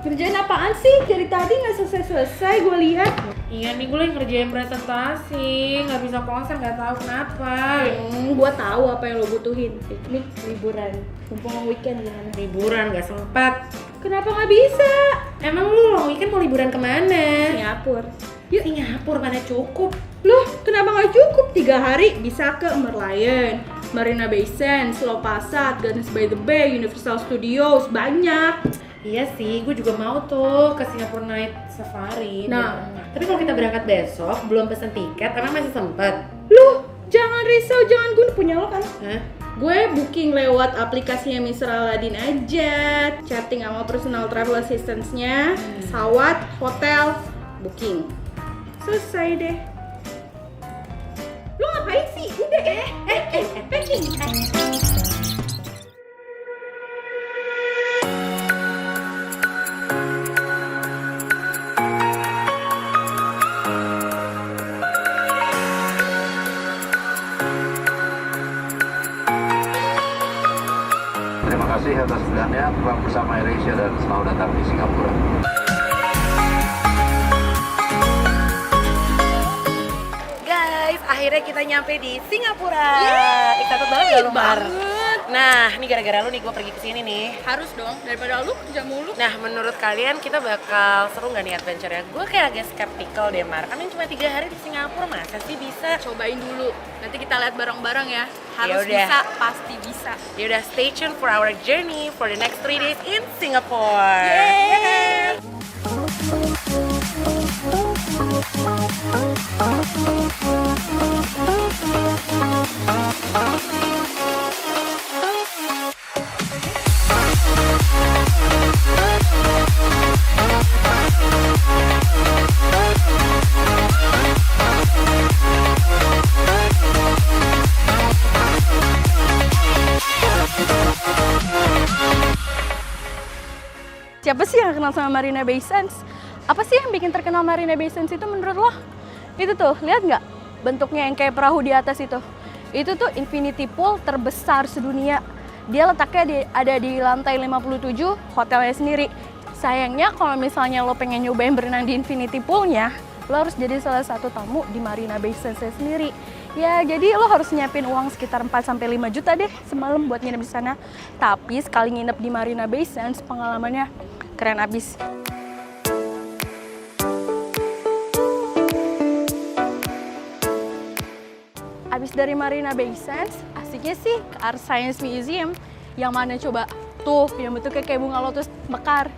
Ngerjain apaan sih? Dari tadi nggak selesai-selesai gue lihat. Iya nih, gue lagi ngerjain presentasi, nggak bisa konsen, nggak tahu kenapa. Gue tahu apa yang lo butuhin. Piknik, liburan. Mumpung long weekend gimana? Liburan nggak sempat. Kenapa nggak bisa? Emang lu long weekend mau liburan kemana? Singapura. Yuk, Singapura mana cukup. Loh, kenapa nggak cukup? 3 hari bisa ke Merlion, Marina Bay Sands, Lau Passat, Gardens by the Bay, Universal Studios, banyak. Iya sih, gue juga mau tuh ke Singapore Night Safari. Nah. Tapi kalau kita berangkat besok, belum pesen tiket, emang masih sempet? Loh, jangan risau, jangan gue punya lo kan? Hah? Gue booking lewat aplikasinya Mr. Aladin aja, chatting sama personal travel assistance-nya, pesawat, hotel, booking. Selesai deh. Lo ngapain sih? Udah packing. Terima kasih atas pilihannya, telah bersama AirAsia dan selamat datang di Singapura. Guys, akhirnya kita nyampe di Singapura. Excited banget gak lu, Mar? Nah, ini gara-gara lu nih gue pergi ke sini nih. Harus dong, daripada lu kerja mulu. Nah, menurut kalian kita bakal seru nggak nih adventure-nya? Gue kayak agak skeptical deh, Mar. Kan ini cuma 3 hari di Singapura, masa sih bisa? Cobain dulu, nanti kita lihat bareng-bareng ya. Harus Yaudah. bisa, pasti bisa. Yaudah, stay tuned for our journey for the next 3 days in Singapore. Yeay! Siapa sih yang kenal sama Marina Bay Sands? Apa sih yang bikin terkenal Marina Bay Sands itu menurut lo? Itu tuh, lihat nggak? Bentuknya yang kayak perahu di atas itu. Itu tuh infinity pool terbesar sedunia. Dia letaknya ada di lantai 57 hotelnya sendiri. Sayangnya kalau misalnya lo pengen nyobain berenang di infinity poolnya, lo harus jadi salah satu tamu di Marina Bay Sands sendiri. Ya, jadi lo harus nyiapin uang sekitar 4-5 juta deh semalam buat nginep di sana. Tapi sekali nginep di Marina Bay Sands, pengalamannya keren abis. Abis dari Marina Bay Sands, asiknya sih ke Art Science Museum. Yang mana coba? Tuh, yang bentuknya kayak bunga lotus mekar.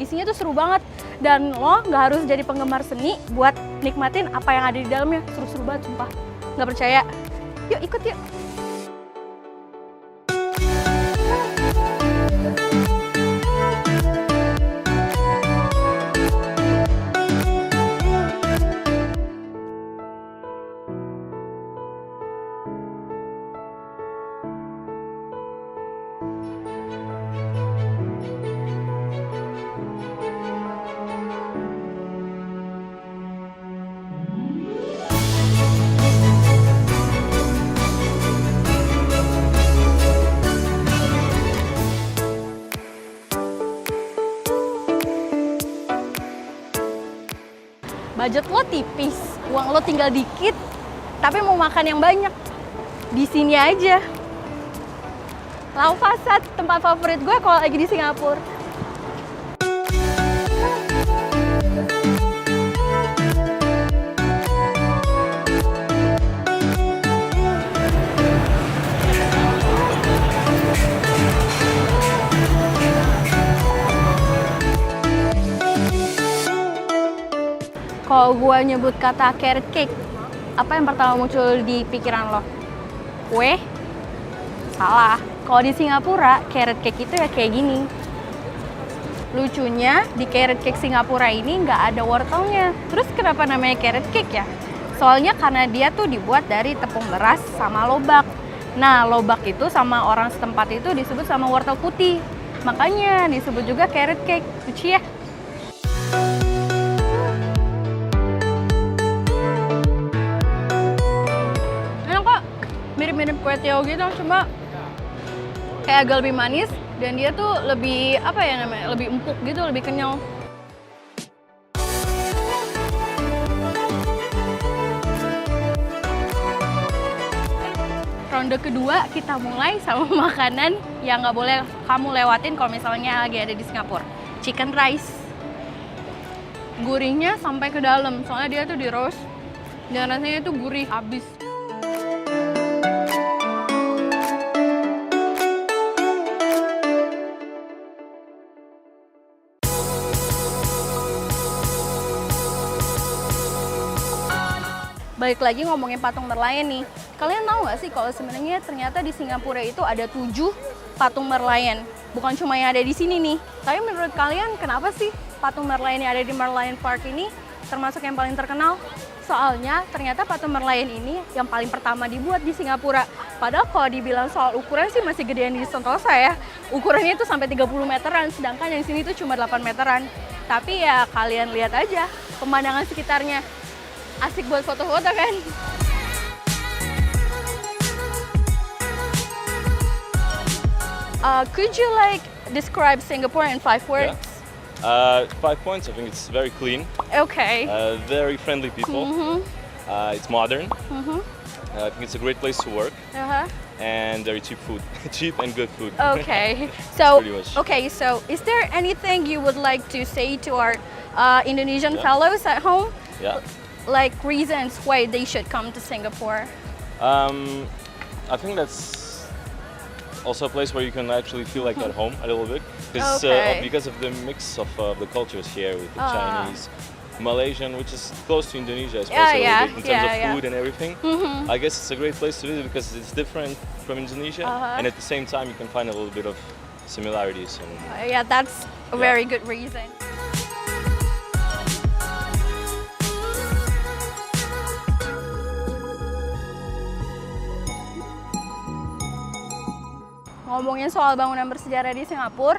Isinya tuh seru banget. Dan lo nggak harus jadi penggemar seni buat nikmatin apa yang ada di dalamnya. Seru-seru banget, sumpah. Nggak percaya? Yuk, ikut yuk. Budget lo tipis, uang lo tinggal dikit, tapi mau makan yang banyak. Di sini aja. Lau Passat, tempat favorit gue kalau lagi di Singapura. Kalau gue nyebut kata carrot cake, apa yang pertama muncul di pikiran lo? Kue? Salah. Kalau di Singapura, carrot cake itu ya kayak gini. Lucunya, di carrot cake Singapura ini nggak ada wortelnya. Terus kenapa namanya carrot cake ya? Soalnya karena dia tuh dibuat dari tepung beras sama lobak. Nah, lobak itu sama orang setempat itu disebut sama wortel putih. Makanya disebut juga carrot cake. Lucu ya? Enak kok, mirip-mirip kue tiaw gitu, cuma kayak agak lebih manis dan dia tuh lebih apa ya namanya, lebih empuk gitu, lebih kenyal. Ronde kedua kita mulai sama makanan yang nggak boleh kamu lewatin kalau misalnya lagi ada di Singapura. Chicken rice. Gurihnya sampai ke dalam, soalnya dia tuh di roast dan rasanya tuh gurih abis. Balik lagi ngomongin patung Merlion nih. Kalian tahu nggak sih kalau sebenarnya ternyata di Singapura itu ada 7 patung Merlion. Bukan cuma yang ada di sini nih. Tapi menurut kalian kenapa sih patung Merlion yang ada di Merlion Park ini termasuk yang paling terkenal? Soalnya ternyata patung Merlion ini yang paling pertama dibuat di Singapura. Padahal kalau dibilang soal ukuran sih masih gedean di Sentosa ya. Ukurannya itu sampai 30 meteran, sedangkan yang sini tuh cuma 8 meteran. Tapi ya kalian lihat aja pemandangan sekitarnya. Asik buat foto-foto kan? Could you like describe Singapore in 5 words? Yeah. 5 points. I think it's very clean. Okay. Very friendly people. It's modern. I think it's a great place to work. And very cheap food. Cheap and good food. Okay. So, Pretty much. okay. So, is there anything you would like to say to our Indonesian fellows at home? Yeah. Like reasons why they should come to Singapore? I think that's also a place where you can actually feel like at home a little bit, Okay. because of the mix of the cultures here with the Chinese, Malaysian, which is close to Indonesia, especially yeah, a little bit in terms yeah, of yeah. food and everything. I guess it's a great place to visit because it's different from Indonesia, and at the same time you can find a little bit of similarities. And Yeah, that's a very good reason. Ngomongin soal bangunan bersejarah di Singapura,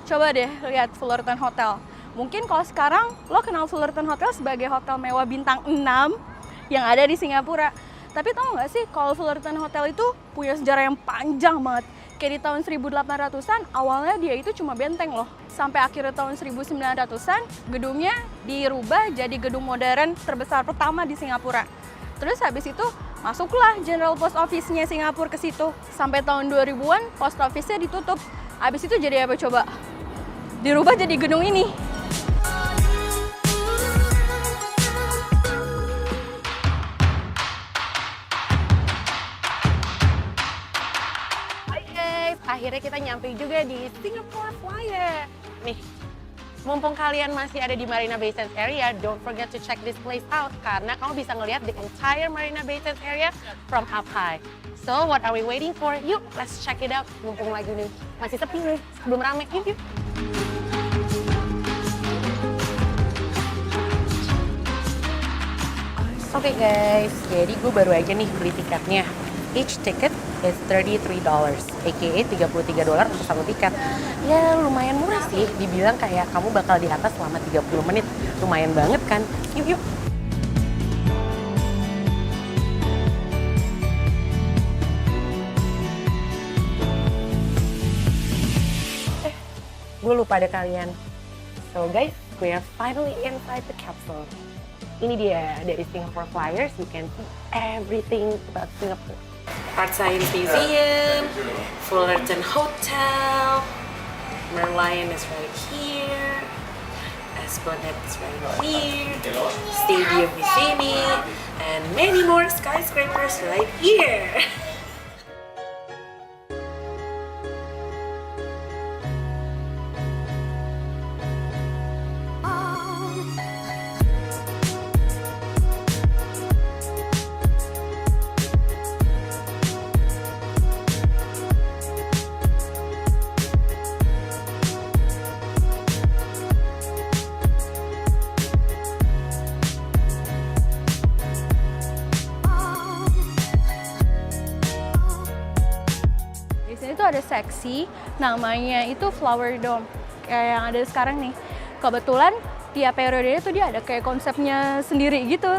coba deh lihat Fullerton Hotel. Mungkin kalau sekarang lo kenal Fullerton Hotel sebagai hotel mewah bintang 6 yang ada di Singapura. Tapi tau nggak sih kalau Fullerton Hotel itu punya sejarah yang panjang banget. Kayak di tahun 1800-an awalnya dia itu cuma benteng loh. Sampai akhir tahun 1900-an gedungnya dirubah jadi gedung modern terbesar pertama di Singapura. Terus habis itu masuklah General Post Office-nya Singapura ke situ. Sampai tahun 2000-an Post Office-nya ditutup. Habis itu jadi apa coba? Dirubah jadi gedung ini. Oke, akhirnya kita nyampe juga di Singapore Flyer. Nih, mumpung kalian masih ada di Marina Bay Sands area, don't forget to check this place out karena kamu bisa ngelihat the entire Marina Bay Sands area from up high. So, what are we waiting for? Yuk, let's check it out. Mumpung lagi nih, masih sepi nih, belum rame. Yuk. Oke guys, jadi gue baru aja nih beli tiketnya. Each ticket is $33, aka $33 untuk satu tiket. Ya lumayan murah sih, dibilang kayak kamu bakal di atas selama 30 menit. Lumayan banget kan? Yuk. Gue lupa ada kalian. So guys, we are finally inside the capsule. Ini dia dari Singapore Flyers. You can see everything about Singapore. Art Science Museum, Fullerton Hotel, Merlion is right here, Esplanade is right here, Stadium di sini, and many more skyscrapers right here. Di sini tuh ada seksi namanya itu Flower Dome kayak yang ada sekarang nih. Kebetulan tiap periodenya tuh dia ada kayak konsepnya sendiri gitu.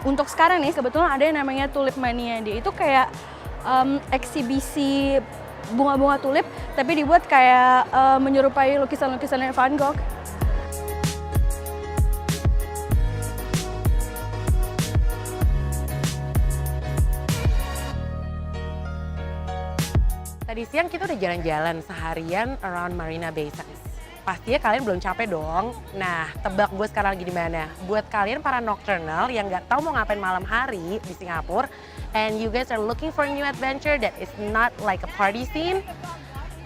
Untuk sekarang nih kebetulan ada yang namanya Tulip Mania. Dia itu kayak eksibisi bunga-bunga tulip, tapi dibuat kayak menyerupai lukisan-lukisannya Van Gogh. Tadi siang kita udah jalan-jalan seharian around Marina Bay Sands. Pastinya kalian belum capek dong. Nah, tebak gue sekarang lagi di mana? Buat kalian para nocturnal yang nggak tahu mau ngapain malam hari di Singapura, and you guys are looking for a new adventure that is not like a party scene,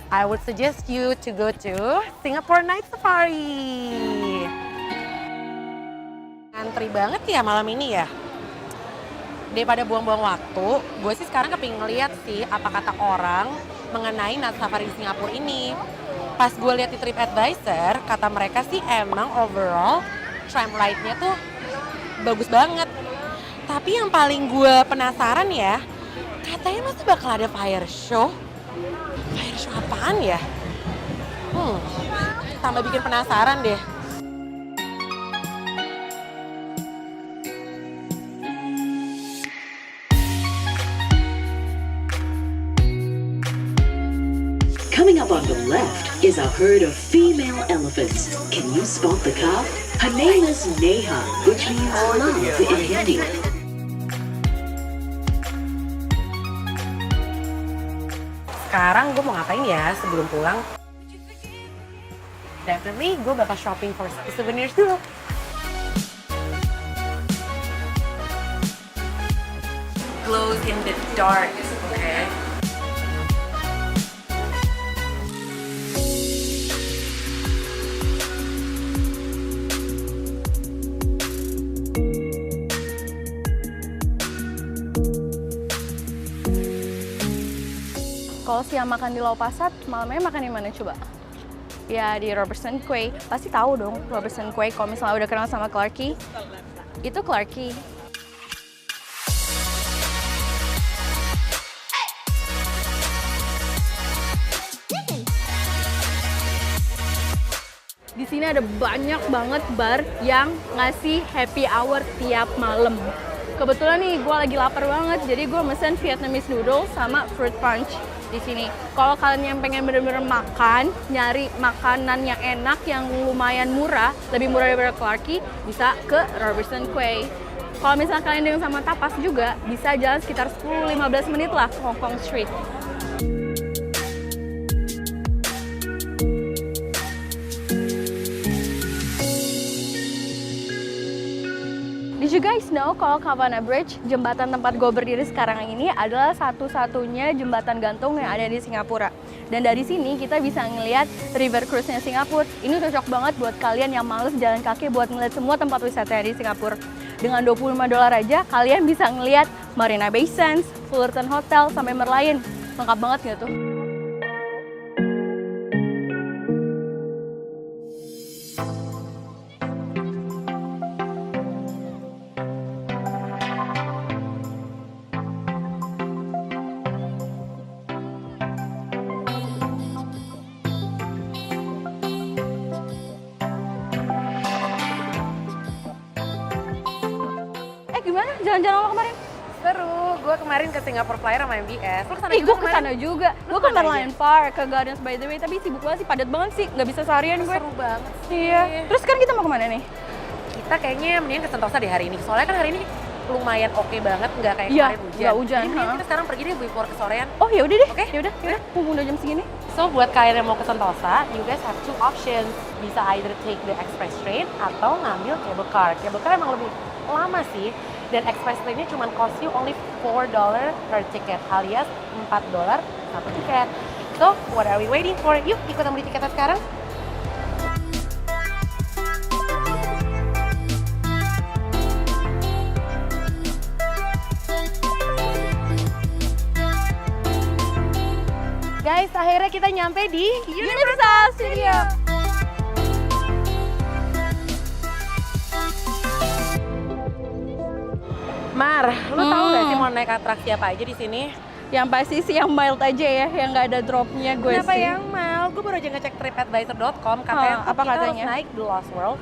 I would suggest you to go to Singapore Night Safari. Antri banget ya malam ini ya. Daripada buang-buang waktu, gue sih sekarang kepingin ngeliat sih apa kata orang mengenai Night Safari di Singapura ini. Pas gue lihat di TripAdvisor, kata mereka sih emang overall tramline-nya tuh bagus banget. Tapi yang paling gue penasaran ya, katanya masih bakal ada fire show. Fire show apaan ya? Tambah bikin penasaran deh. Coming up on the left is a herd of female elephants. Can you spot the calf? Her name is Neha, which means love in Hindi. Sekarang gue mau ngapain ya sebelum pulang? Definitely gue bakal shopping for souvenirs dulu. Glows in the dark, okay? Kalau siang makan di Lau Pasat, malamnya makan di mana coba? Ya di Robertson Quay. Pasti tahu dong Robertson Quay kalau misalnya udah kenal sama Clarky. Itu Clarky. Di sini ada banyak banget bar yang ngasih happy hour tiap malam. Kebetulan nih gue lagi lapar banget, jadi gue mesen Vietnamese noodle sama fruit punch di sini. Kalau kalian yang pengen bener-bener makan, nyari makanan yang enak, yang lumayan murah, lebih murah daripada Clarky, bisa ke Robertson Quay. Kalau misalnya kalian dengan sama tapas juga, bisa jalan sekitar 10-15 menit lah ke Hong Kong Street. Did you guys know kalau Kavanagh Bridge, jembatan tempat gue berdiri sekarang ini adalah satu-satunya jembatan gantung yang ada di Singapura. Dan dari sini kita bisa ngelihat river cruise-nya Singapura. Ini cocok banget buat kalian yang males jalan kaki buat ngeliat semua tempat wisata di Singapura. Dengan $25 aja, kalian bisa ngelihat Marina Bay Sands, Fullerton Hotel, sampai Merlion. Lengkap banget nggak tuh? Gimana jalan-jalan lo kemarin? Seru, gue kemarin ke Singapore Flyer sama MBS. Lo kesana Ih, juga gue kesana juga. Gue ke kemana Merlion Park, ke Gardens by the Bay, tapi sibuk banget sih, padat banget sih. Nggak bisa seharian gue. Seru banget sih. Iya. Terus sekarang kita mau kemana nih? Kita kayaknya mendingan ke Sentosa deh hari ini. Soalnya kan hari ini lumayan oke banget, nggak kayak Iya, kemarin hujan. nggak hujan, Jadi mendingan ha. kita sekarang pergi deh before kesorean. Oh ya udah deh. Oke? Ya udah. Mumpung udah jam segini. So buat kalian yang mau ke Sentosa, you guys have two options. Bisa either take the express train atau ngambil cable car. Cable car emang lebih lama sih. Dan express train-nya cuma cost you only $4 per ticket, alias $4 satu tiket. So, what are we waiting for? Yuk, ikutan beli tiketnya sekarang. Guys, akhirnya kita nyampe di Universal Studio. Mar, lu tahu nggak sih mau naik atraksi apa aja di sini? Yang pasti sih yang mild aja ya, yang nggak ada dropnya gue Kenapa sih. yang mal? Gue baru aja ngecek tripadvisor.com, katanya apa kita katanya? harus naik The Lost World.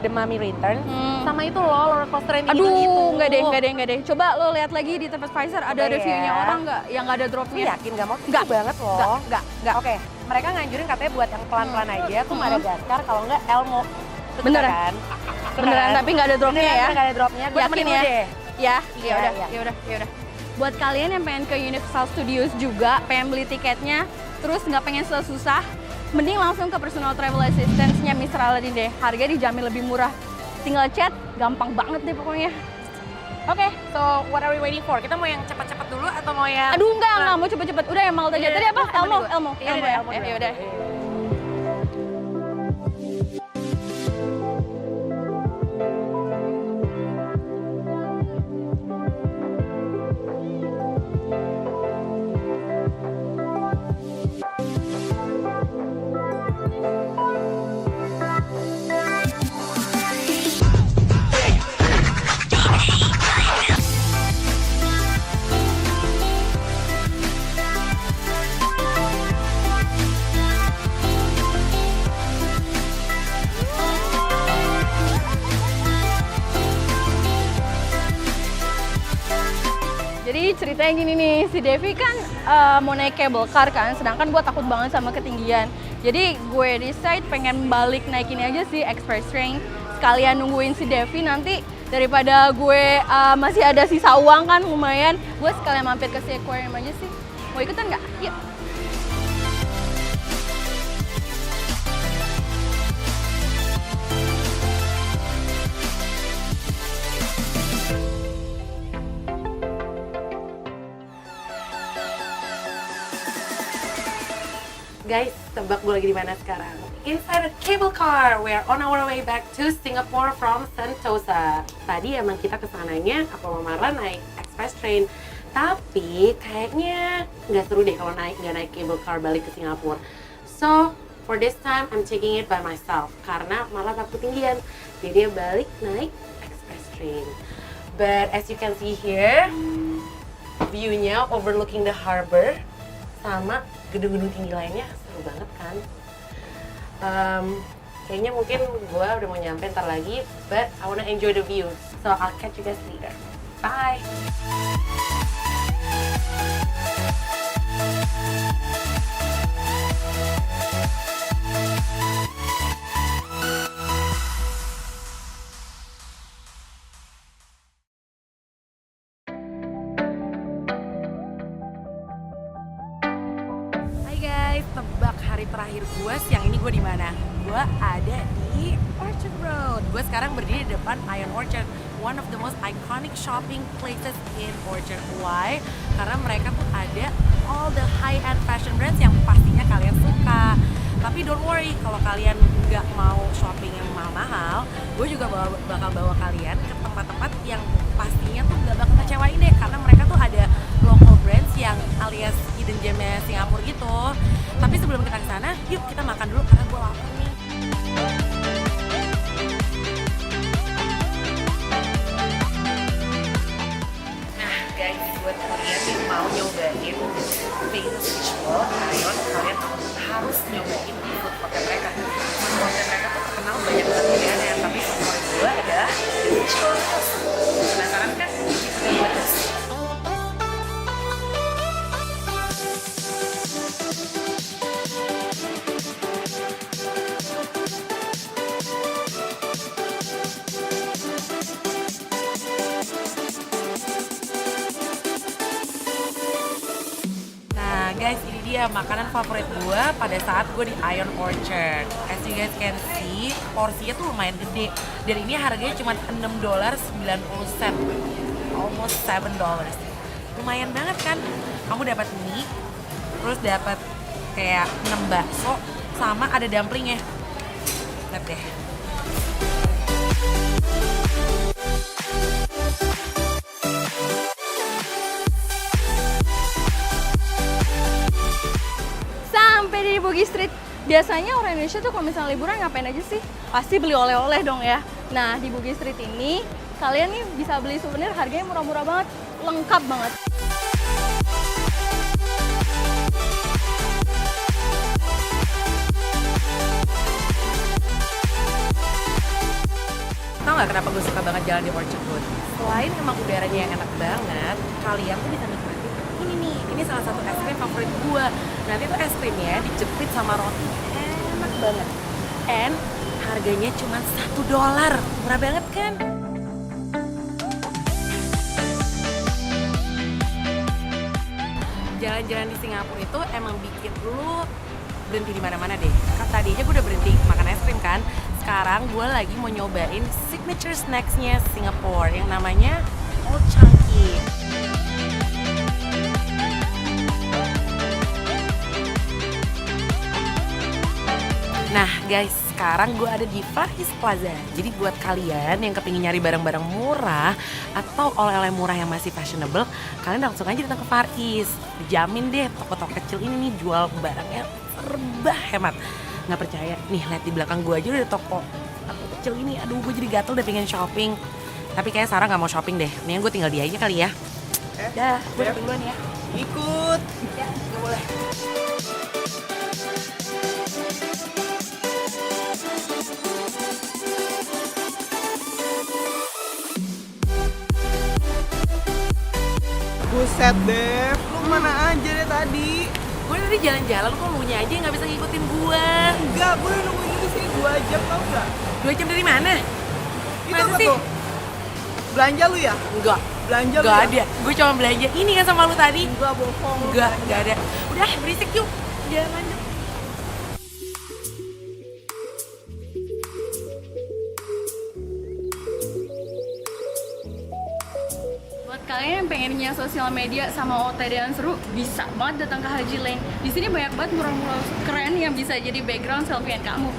The Mummy Returns, sama itu loh roller coaster yang Aduh, itu. enggak deh. Coba lo lihat lagi di TripAdvisor ada Coba reviewnya ya. orang nggak yang nggak ada dropnya? Yakin nggak mau? Nggak. Banget loh. Nggak. Oke, mereka nganjurin katanya buat yang pelan-pelan aja tuh Madagaskar, kalau nggak Elmo. Suka Beneran? kan? Beneran, tapi nggak ada dropnya ya? Nggak ada dropnya, gue Yakin temenin ya? lu deh. Ya Iya, iya. udah. Buat kalian yang pengen ke Universal Studios juga, pengen beli tiketnya, terus nggak pengen susah, mending langsung ke personal travel assistance-nya Mr. Aladdin deh. Harga dijamin lebih murah. Tinggal chat, gampang banget deh pokoknya. Oke, so what are we waiting for? Kita mau yang cepat-cepat dulu atau mau yang... Aduh nggak mau cepet-cepet. Udah yang Malta aja. Tadi apa? Elmo Iya, ya? Elmo dulu. Yaudah. Jadi ceritanya gini nih, si Devi kan mau naik cable car kan, sedangkan gue takut banget sama ketinggian. Jadi gue decide pengen balik naik ini aja sih, Express Train. Sekalian nungguin si Devi nanti, daripada gue masih ada sisa uang kan lumayan, gue sekalian mampir ke si aquarium aja sih. Mau ikutan nggak? Yuk. Guys, tebak gue lagi di mana sekarang? Inside a cable car. We're on our way back to Singapore from Sentosa. Tadi emang kita kesananya aku sama Marla naik express train. Tapi kayaknya nggak seru deh kalau nggak naik cable car balik ke Singapura. So, for this time I'm taking it by myself. Karena Marla takut ketinggian. Jadi dia balik naik express train. But as you can see here, view-nya overlooking the harbor sama gedung-gedung tinggi lainnya seru banget kan. Kayaknya mungkin gue udah mau nyampe ntar lagi, but I wanna enjoy the view, so I'll catch you guys later. Bye. Guys, tebak hari terakhir gue siang ini gue di mana? Gue ada di Orchard Road. Gue sekarang berdiri di depan Ion Orchard, one of the most iconic shopping places in Orchard. Why? Karena mereka tuh ada all the high-end fashion brands yang pastinya kalian suka. Tapi don't worry, kalau kalian nggak mau shopping yang mahal-mahal, gue juga bakal bawa kalian ke tempat-tempat yang pastinya tuh nggak bakal kecewain deh, karena mereka tuh ada local brands yang alias hidden gemnya Singapura gitu. Tapi sebelum kita ke sana, yuk kita makan dulu karena gue lapar nih. Nah guys, buat kalian yang mau nyobain famous fishbowl Ion, kalian harus nyobain di food court mereka. Food court mereka tuh terkenal banyak banget pilihannya, tapi favorit gue adalah churros. Penasaran kan? Guys, ini dia makanan favorit gue pada saat gue di Ion Orchard. As you guys can see, porsinya tuh lumayan gede. Dan ini harganya cuma $6.90. Almost $7. Lumayan banget kan? Kamu dapat mie, terus dapat kayak 6 bakso, sama ada dumplingnya. Lihat deh. Sampai di Bugis Street. Biasanya orang Indonesia tuh kalau misalnya liburan ngapain aja sih? Pasti beli oleh-oleh dong ya. Nah, di Bugis Street ini kalian nih bisa beli souvenir harganya murah-murah banget, lengkap banget. kenapa gue suka banget jalan di Orchard Road. Selain emang udaranya yang enak banget, kalian tuh bisa nikmatin ini nih. Ini salah satu es krim favorit gue. Nanti tuh es krimnya dijepit sama roti, enak banget. And harganya cuma $1. Murah banget kan? Jalan-jalan di Singapura itu emang bikin lu berhenti di mana-mana deh. Kan tadi aja gue udah berhenti makan es krim kan. Sekarang gue lagi mau nyobain signature snacks-nya Singapura yang namanya Old Chunky. Nah guys, sekarang gue ada di Far East Plaza. Jadi buat kalian yang kepingin nyari barang-barang murah atau oleh-oleh murah yang masih fashionable, kalian langsung aja datang ke Far East. Dijamin deh toko-toko kecil ini nih jual barangnya serba hemat. Nggak percaya? Nih lihat di belakang gue aja udah ada toko kecil ini. Aduh gue jadi gatel deh pengen shopping. Tapi kayak Sarah nggak mau shopping deh. Mendingan gue tinggal dia aja kali ya. Dah, gue shopping duluan ya. Ikut. Ya, nggak boleh. Buset Dev, lu mana aja deh tadi? Gue tadi jalan-jalan kok lunya aja nggak bisa ngikutin gue. Enggak, gue udah nungguin di sini 2 jam tau gak? 2 jam dari mana? Itu Masa apa sih? tuh? Belanja lu ya? Enggak. Belanja lu Enggak ya? ada. Gue cuma belanja ini kan sama lu tadi. Enggak, bohong. Enggak ada. Udah berisik yuk. Jalan lanjut. Buat kalian yang pengennya sosial media sama OTD yang seru, bisa banget datang ke Haji Lane. Di sini banyak banget mural-mural keren yang bisa jadi background selfie kamu.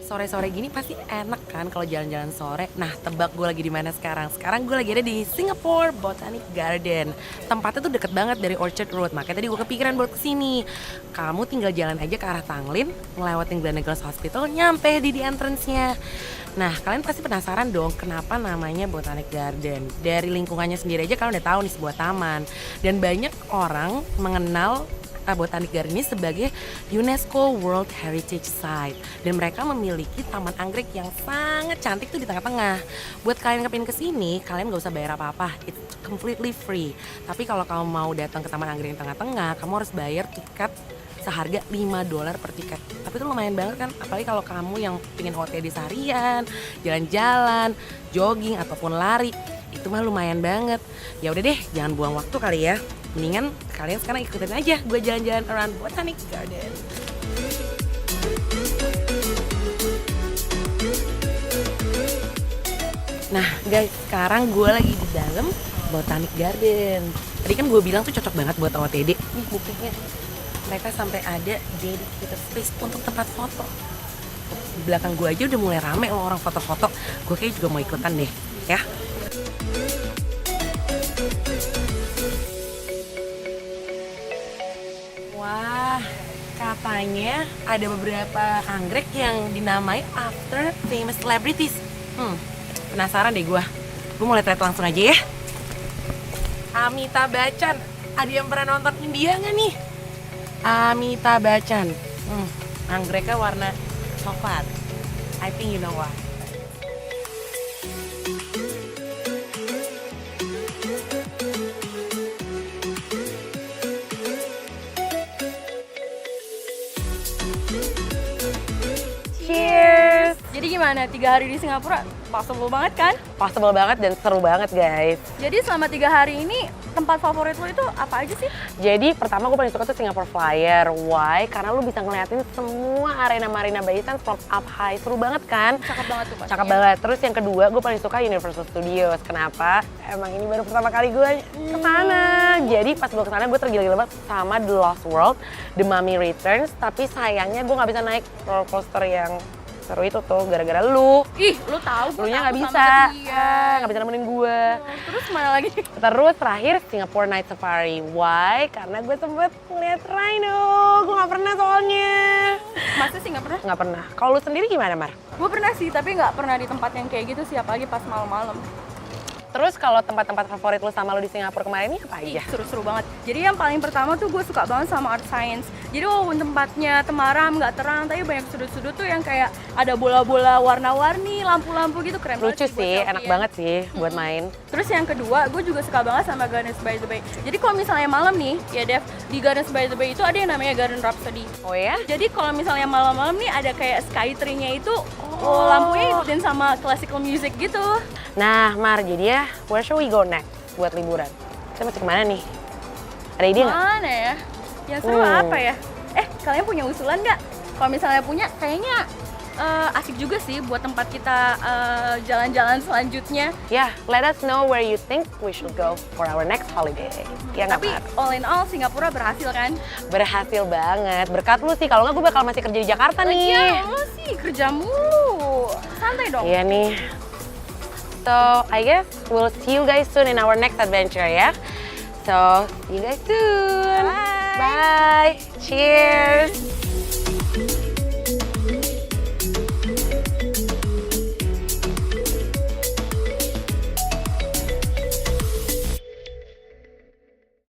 Sore-sore gini pasti enak kan kalau jalan-jalan sore. Nah, tebak gue lagi di mana sekarang? Sekarang gue lagi ada di Singapore Botanic Garden. Tempatnya tuh deket banget dari Orchard Road. Makanya tadi gue kepikiran buat kesini. Kamu tinggal jalan aja ke arah Tanglin, ngelewatin Gleneagles Hospital, nyampe di entrance-nya. Nah, kalian pasti penasaran dong kenapa namanya Botanic Garden. Dari lingkungannya sendiri aja kalian udah tahu nih sebuah taman. Dan banyak orang mengenal Botanic Garden ini sebagai UNESCO World Heritage Site dan mereka memiliki taman anggrek yang sangat cantik tuh di tengah-tengah. Buat kalian yang kepingin kesini, kalian gak usah bayar apa-apa, it's completely free. Tapi kalau kamu mau datang ke taman anggrek yang tengah-tengah, kamu harus bayar tiket seharga $5 per tiket. Tapi itu lumayan banget kan, apalagi kalau kamu yang pengen OTD seharian, jalan-jalan, jogging ataupun lari, itu mah lumayan banget. Ya udah deh, jangan buang waktu kali ya. Mendingan kalian sekarang ikutin aja gue jalan-jalan around Botanic Garden. Nah guys, sekarang gue lagi di dalam Botanic Garden. Tadi kan gue bilang tuh cocok banget buat OTD. Nih buktinya, mereka sampai ada dedicated space untuk tempat foto. Di belakang gue aja udah mulai rame loh orang foto-foto. Gue kayaknya juga mau ikutan deh, ya. Wah, katanya ada beberapa anggrek yang dinamai after famous celebrities. Penasaran deh gue. Gue mau lihat langsung aja ya. Amitabh Bachchan. Ada yang pernah nonton India nggak nih? Amitabh Bachchan. Anggreknya warna coklat. I think you know why. Cheers! Jadi gimana? 3 hari di Singapura possible banget kan? Possible banget dan seru banget guys. Jadi selama 3 hari ini tempat favorit lo itu apa aja sih? Jadi pertama gue paling suka tuh Singapore Flyer. Why? Karena lu bisa ngeliatin semua arena Marina Bay Sands from up high. Seru banget kan? Cakep banget tuh pastinya. Cakep banget. Terus yang kedua gue paling suka Universal Studios. Kenapa? Emang ini baru pertama kali gue kesana. Jadi pas gue kesana gue tergila-gila banget sama The Lost World, The Mummy Returns. Tapi sayangnya gue nggak bisa naik roller coaster yang seru itu tuh gara-gara lu. Ih, lu tahu Lu nya nggak sama bisa. dia. Nggak bisa nemenin gue. Terus kemana lagi? Terus terakhir Singapore Night Safari. Why? Karena gue sempet ngeliat rhino. Gue nggak pernah soalnya. Masa sih, nggak pernah. Nggak pernah. Kalau lu sendiri gimana, Mar? Gue pernah sih, tapi nggak pernah di tempat yang kayak gitu sih, apalagi pas malam-malam. Terus kalau tempat-tempat favorit lu sama lu di Singapura kemarin ini apa Ih, aja? seru-seru banget. Jadi yang paling pertama tuh gue suka banget sama Art Science. Jadi walaupun tempatnya temaram, nggak terang, tapi banyak sudut-sudut tuh yang kayak ada bola-bola warna-warni, lampu-lampu gitu, keren Lucu banget buat sih, selfie enak ya. banget sih buat main. Terus yang kedua, gue juga suka banget sama Gardens by the Bay. Jadi kalau misalnya malam nih, ya Dev, di Gardens by the Bay itu ada yang namanya Garden Rhapsody. Oh ya? Jadi kalau misalnya malam-malam nih ada kayak sky tree-nya itu, lampunya ikutin sama classical music gitu. Nah, Mar, jadi ya, where should we go next buat liburan? Kita mesti kemana nih? Ada ide nggak? Mana ya? Yang seru apa ya? Kalian punya usulan nggak? Kalau misalnya punya, kayaknya asik juga sih buat tempat kita jalan-jalan selanjutnya. Ya, let us know where you think we should go for our next holiday. Ya nggak, Tapi Mar? all in all, Singapura berhasil kan? Berhasil banget. Berkat lu sih, kalau nggak gue bakal masih kerja di Jakarta nih. Iya, lo sih kerja mulu. Santai dong. Iya nih. So, I guess we'll see you guys soon in our next adventure ya. So, see you guys soon. Bye. Bye. Cheers.